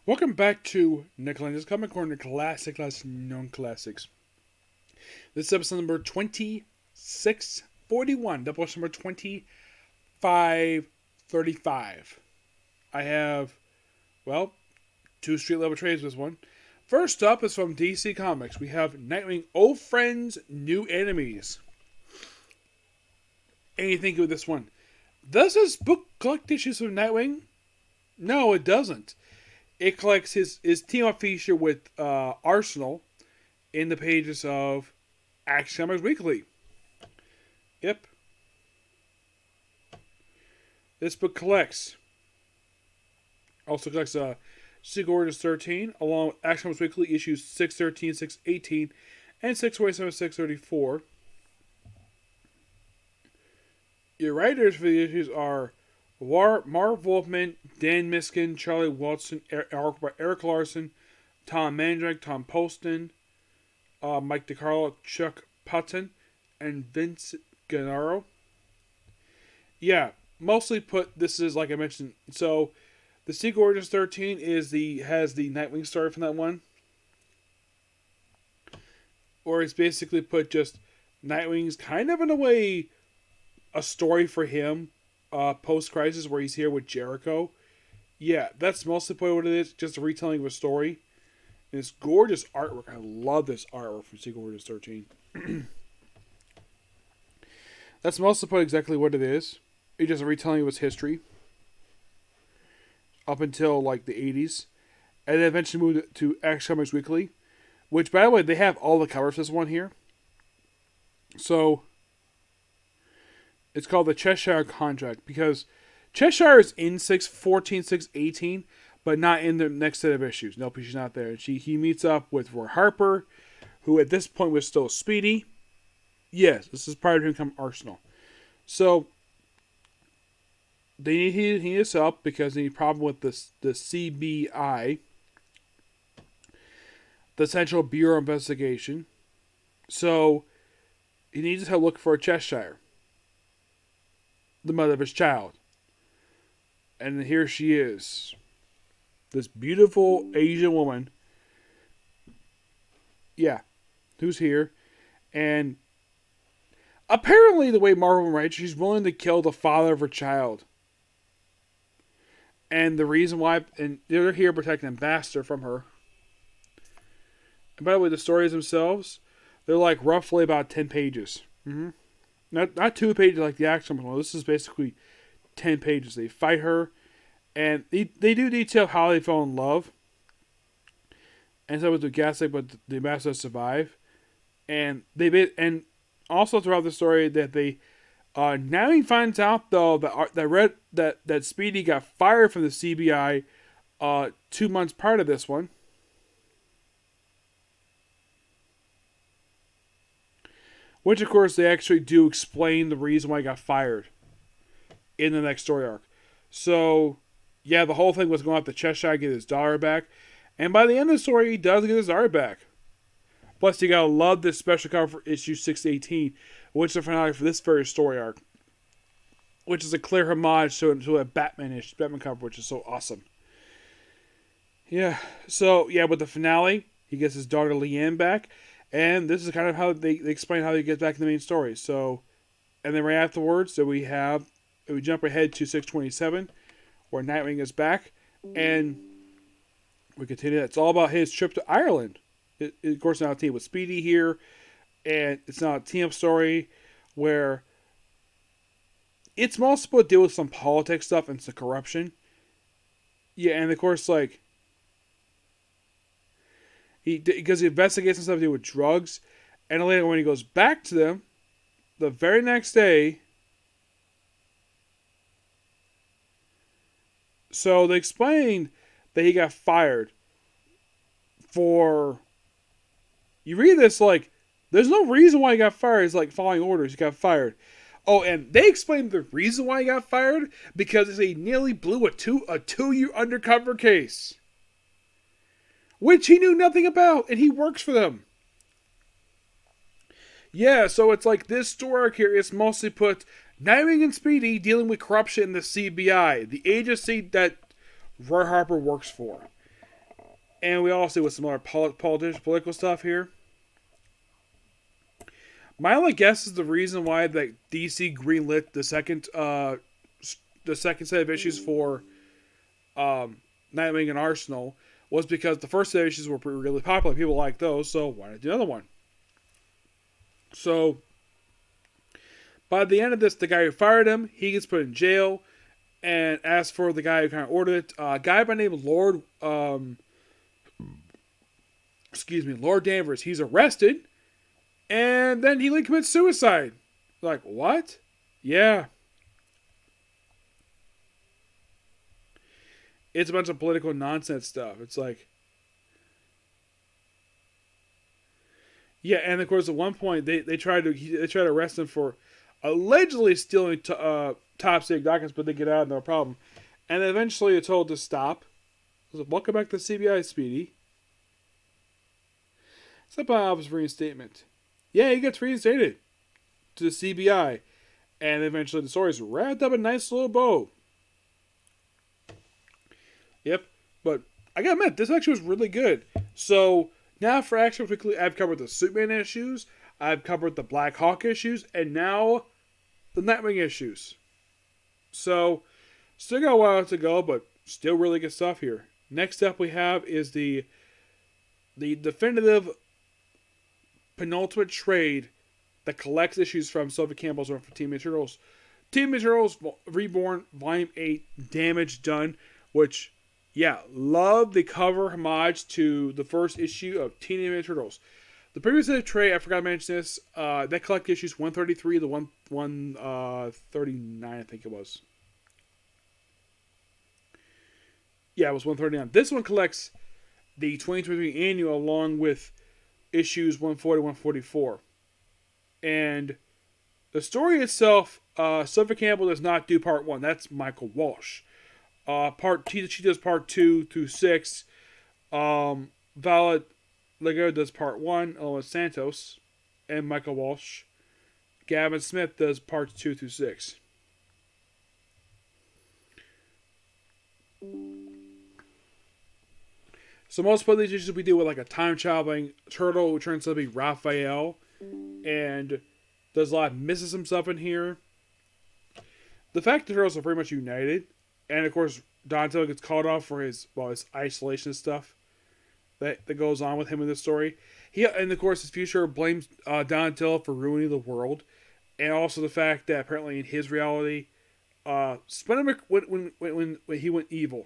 Welcome back to Lenz, Comic Corner Classic Known Classics. This is episode number 2641, Doubleshot number 2535. I have, two street level trades with this one. First up is from DC Comics. We have Nightwing, Old Friends, New Enemies. And you think of this one. Does this book collect issues of Nightwing? No, it doesn't. It collects his team-up feature with Arsenal in the pages of Action Comics Weekly. Yep. This book also collects Secret Origins 13, along with Action Comics Weekly issues 613, 618, and 627, 634. Your writers for the issues are Marv Wolfman, Dan Miskin, Charlie Watson, Eric Larson, Tom Mandrake, Tom Poston, Mike DiCarlo, Chuck Putton, and Vince Gennaro. Yeah, mostly this is like I mentioned. So, the Secret Origins 13 has the Nightwing story from that one, or it's basically put just Nightwing's kind of in a way a story for him. Post-crisis where he's here with Jericho. Yeah, that's mostly what it is. Just a retelling of a story. And it's gorgeous artwork. I love this artwork from Secret Origins 13. That's mostly exactly what it is. It's just a retelling of his history. Up until like the 80s. And then eventually moved to Action Comics Weekly. Which, by the way, they have all the covers for this one here. So it's called the Cheshire Contract because Cheshire is in 614, 618, but not in the next set of issues. Nope, she's not there. He meets up with Roy Harper, who at this point was still Speedy. Yes, this is prior to him becoming Arsenal. So he needs his help because they need a problem with the CBI, the Central Bureau Investigation. So he needs to help look for a Cheshire, the mother of his child. And here she is. This beautiful Asian woman. Yeah. Who's here. And apparently the way Marvel writes, she's willing to kill the father of her child. And the reason why, and they're here to protect an ambassador from her. And by the way, the stories themselves, they're like roughly about 10 pages. Mm-hmm. Not 2 pages like the action one. This is basically 10 pages. They fight her, and they do detail how they fell in love. And so with the gaslight, but the ambassador survive. And and also throughout the story that they now he finds out though that Speedy got fired from the CBI 2 months prior to this one. Which, of course, they actually do explain the reason why he got fired in the next story arc. So, yeah, the whole thing was going after Cheshire to get his daughter back. And by the end of the story, he does get his daughter back. Plus, you gotta love this special cover for issue 618, which is the finale for this very story arc. Which is a clear homage to a Batman cover, which is so awesome. Yeah, so, yeah, with the finale, he gets his daughter Leanne back. And this is kind of how they explain how he gets back in the main story. So, and then right afterwards, we jump ahead to 627, where Nightwing is back, and we continue. It's all about his trip to Ireland. Of course, now a team with Speedy here, and it's not a team-up story where it's mostly supposed to deal with some politics stuff and some corruption. Yeah, and of course, like, because he investigates some stuff to do with drugs, and later when he goes back to them, the very next day, so they explained that he got fired for, you read this like, there's no reason why he got fired, it's like following orders, he got fired. Oh, and they explained the reason why he got fired, because he nearly blew a two-year undercover case. Which he knew nothing about, and he works for them. Yeah, so it's like this story arc here is mostly put Nightwing and Speedy dealing with corruption in the CBI, the agency that Roy Harper works for. And we also with some other political stuff here. My only guess is the reason why that DC greenlit the second set of issues for Nightwing and Arsenal was because the first set of issues were really popular. People liked those, so why not do another one? So by the end of this, the guy who fired him, he gets put in jail. And as for the guy who kind of ordered it, a guy by the name of Lord Danvers, he's arrested, and then he commits suicide. Like, what? Yeah. It's a bunch of political nonsense stuff. It's like, yeah, and of course at one point they try to arrest him for allegedly stealing top secret documents, but they get out, no problem. And then eventually they're told to stop. So, welcome back to CBI, Speedy. Step by office reinstatement. Yeah, he gets reinstated to the CBI. And eventually the story's wrapped up in a nice little bow. Yep. But I gotta admit, this actually was really good. So now for action quickly, I've covered the Superman issues, I've covered the Black Hawk issues, and now the Nightwing issues. So still got a while to go, but still really good stuff here. Next up we have is the definitive penultimate trade that collects issues from Sylvia Campbell's run for Team Mutant Turtles. Team Mutant Turtles Reborn Volume 8 Damage Done, which, yeah, love the cover homage to the first issue of Teenage Mutant Turtles. The previous trade, I forgot to mention this, that collected issues 133 to 139, I think it was. Yeah, it was 139. This one collects the 2023 annual along with issues 140, 144. And the story itself, Sylvia Campbell does not do part 1. That's Michael Walsh. She does part 2 through 6. Violet Lego does part 1, along with Santos and Michael Walsh. Gavin Smith does parts 2 through 6. So most of these issues we do with like a time-traveling turtle who turns out to be Raphael. And there's a lot of mysticism stuff in here. The fact that the turtles are pretty much united. And of course, Donatello gets called off for his isolation stuff that goes on with him in this story. And of course, his future blames Donatello for ruining the world. And also the fact that apparently in his reality, Spider-Man when he went evil.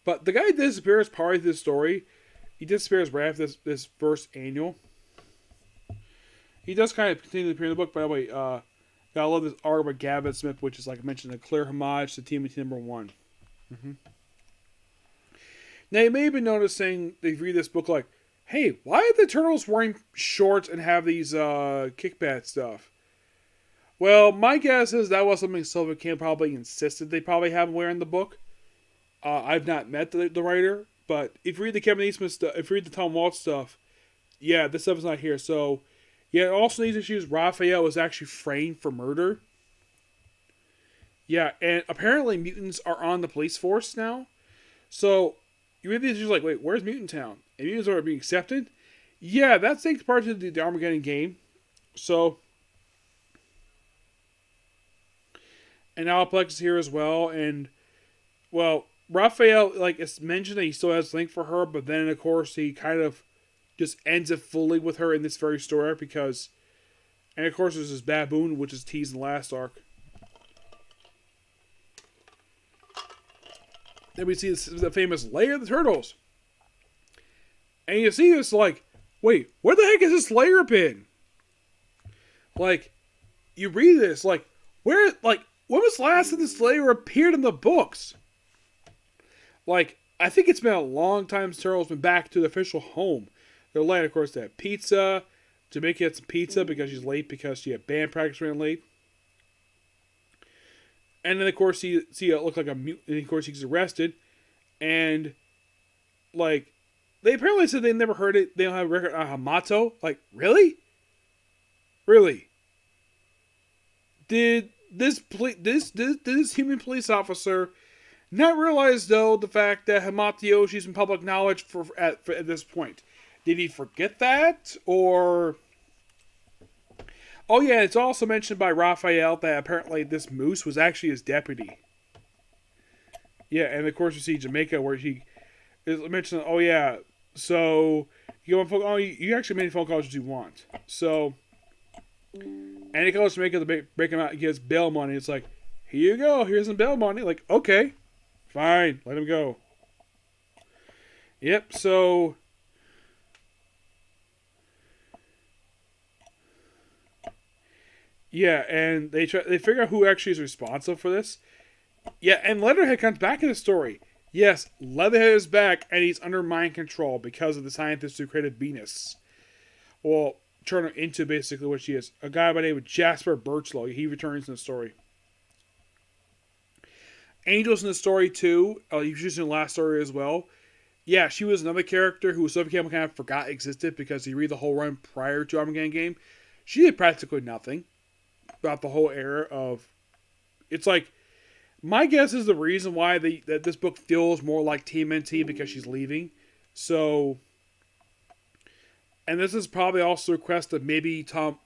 But the guy disappears part of this story. He disappears right after this first annual. He does kind of continue to appear in the book, by the way. I love this art by Gavin Smith, which is, like I mentioned, a clear homage to TMNT number 1. Mm-hmm. Now, you may have been noticing, if you read this book, like, hey, why are the turtles wearing shorts and have these kickback stuff? Well, my guess is that was something Sylvia Campbell probably insisted they probably have wearing the book. I've not met the writer, but if you read the Kevin Eastman stuff, if you read the Tom Waltz stuff, yeah, this stuff is not here. So, yeah, also in these issues, Raphael was actually framed for murder. Yeah, and apparently mutants are on the police force now. So, you read these issues like, wait, where's Mutant Town? And mutants are being accepted? Yeah, that takes part of the Armageddon game. So, and Alplex is here as well, and, well, Raphael, like, it's mentioned that he still has Link for her, but then, of course, he kind of just ends it fully with her in this very story because, and of course, there's this baboon, which is teased in the last arc. Then we see the famous Lair of the Turtles. And you see this, like, wait, where the heck has this lair been? Like, you read this, like, when was the last time this lair appeared in the books? Like, I think it's been a long time since Turtle's been back to the official home. Their lair, of course, they have pizza. Jamaica had some pizza because she's late because she had band practice ran late. And then, of course, see it look like a mutant. And, of course, he gets arrested. And, like, they apparently said they never heard it. They don't have a record on Hamato. Like, really? Really? Did this human police officer Not realize, though, the fact that Hamato Yoshi's in public knowledge at this point. Did he forget that? Or... Oh, yeah, it's also mentioned by Raphael that apparently this moose was actually his deputy. Yeah, and of course we see Jamaica where he is mentioned, oh, yeah, so you actually made phone calls as you want. So, and he calls Jamaica to break him out and gives bail money. It's like, here you go, here's some bail money. Like, okay, fine, let him go. Yep, so... Yeah, and they figure out who actually is responsible for this. Yeah, and Leatherhead comes back in the story. Yes, Leatherhead is back, and he's under mind control because of the scientist who created Venus. Well, turn her into basically what she is. A guy by the name of Jasper Birchlow. He returns in the story. Angel's in the story too. He was used in the last story as well. Yeah, she was another character who Sophie Campbell kind of forgot existed because he read the whole run prior to Armageddon game. She did practically nothing about the whole era of... It's like... My guess is the reason why that this book feels more like TMNT because she's leaving. So... And this is probably also a request of maybe Tom...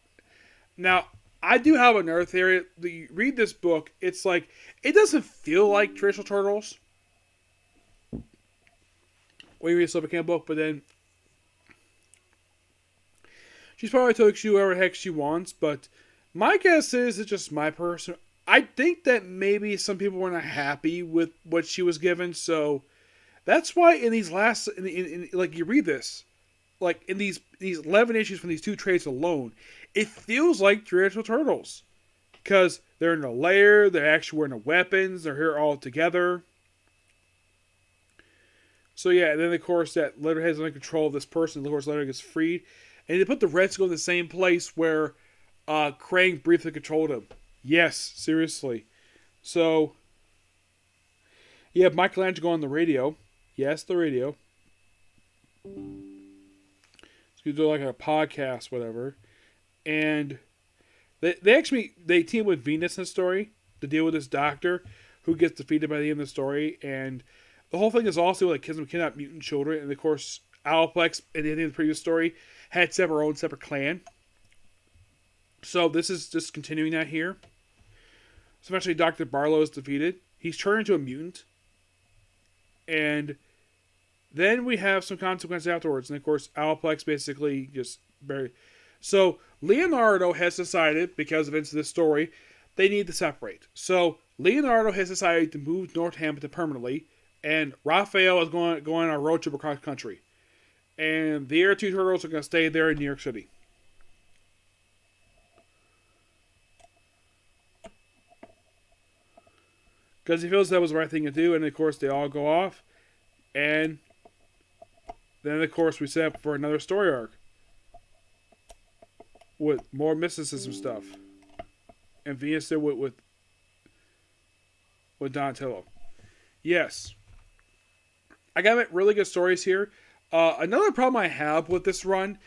Now, I do have another theory. You read this book, it's like... It doesn't feel like traditional Turtles. When you read a Sophie Campbell book, but then... She's probably told she whoever the heck she wants, but... My guess is it's just my person. I think that maybe some people were not happy with what she was given, so that's why in these last, like you read this, like in these 11 issues from these two trades alone, it feels like traditional Turtles, because they're in a lair, they're actually wearing the weapons, they're here all together. So yeah, and then of course that Leatherhead's under control of this person. Of course, Leatherhead gets freed, and they put the Red Skull in the same place where. Krang briefly controlled him. Yes, seriously. So, you have Michelangelo on the radio. Yes, the radio. So you do like a podcast, whatever. And they team with Venus in the story to deal with this doctor who gets defeated by the end of the story. And the whole thing is also like kids kidnap mutant children. And of course, Alplex at the end of the previous story had her own separate clan. So this is just continuing that here. So eventually Dr. Barlow is defeated. He's turned into a mutant. And then we have some consequences afterwards. And of course, Alplex basically just buried. So Leonardo has decided, because of events of this story, they need to separate. So Leonardo has decided to move Northampton permanently. And Raphael is going on a road trip across the country. And the other two turtles are going to stay there in New York City. Because he feels that was the right thing to do, and of course they all go off. And then of course we set up for another story arc. With more mysticism stuff. And Venus there with Donatello. Yes. I got really good stories here. Another problem I have with this run,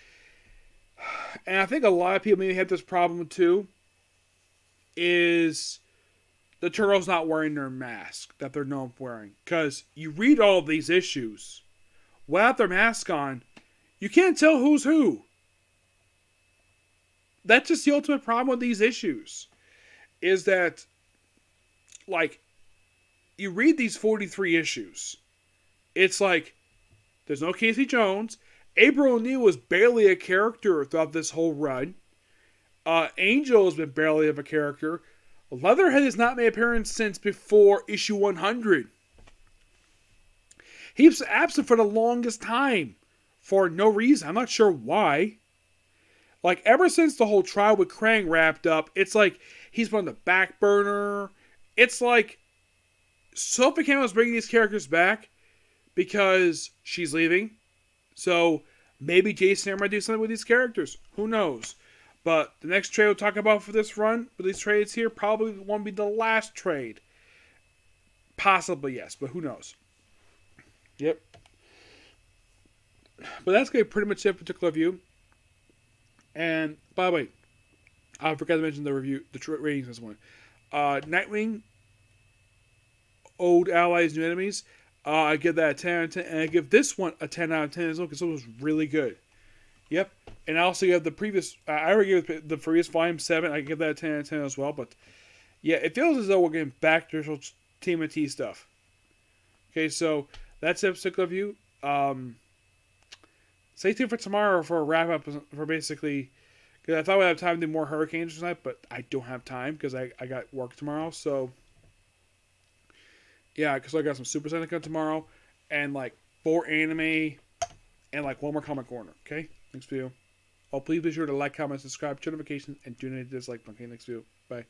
and I think a lot of people maybe have this problem too, is... the Turtles not wearing their mask that they're known for wearing. Because you read all of these issues, without their mask on, you can't tell who's who. That's just the ultimate problem with these issues. Is that, like, you read these 43 issues. It's like, there's no Casey Jones. April O'Neil was barely a character throughout this whole run. Angel has been barely of a character. Leatherhead has not made an appearance since before issue 100. He was absent for the longest time. For no reason. I'm not sure why. Like, ever since the whole trial with Krang wrapped up, it's like he's been on the back burner. It's like Sophie Campbell is bringing these characters back because she's leaving. So maybe Jason Aaron might do something with these characters. Who knows? But the next trade we'll talk about for this run, for these trades here, probably won't be the last trade. Possibly, yes, but who knows? Yep. But that's going to be pretty much it for particular review. And, by the way, I forgot to mention the review, the ratings this one. Nightwing, old allies, new enemies. I give that a 10 out of 10, and I give this one a 10 out of 10 as well because it was really good. Yep, and I also give the previous. I already gave the previous volume 7. I give that a 10 out of 10 as well. But yeah, it feels as though we're getting back to TMNT stuff. Okay, so that's episode review. Stay tuned for tomorrow for a wrap up for basically. Because I thought we'd have time to do more Hurricanes tonight, but I don't have time because I got work tomorrow. So yeah, because I got some Super Sentai tomorrow, and like 4 anime, and like 1 more comic corner. Okay, next video. Oh, please be sure to like, comment, subscribe, turn notifications, and do not dislike. Okay, next video. Bye.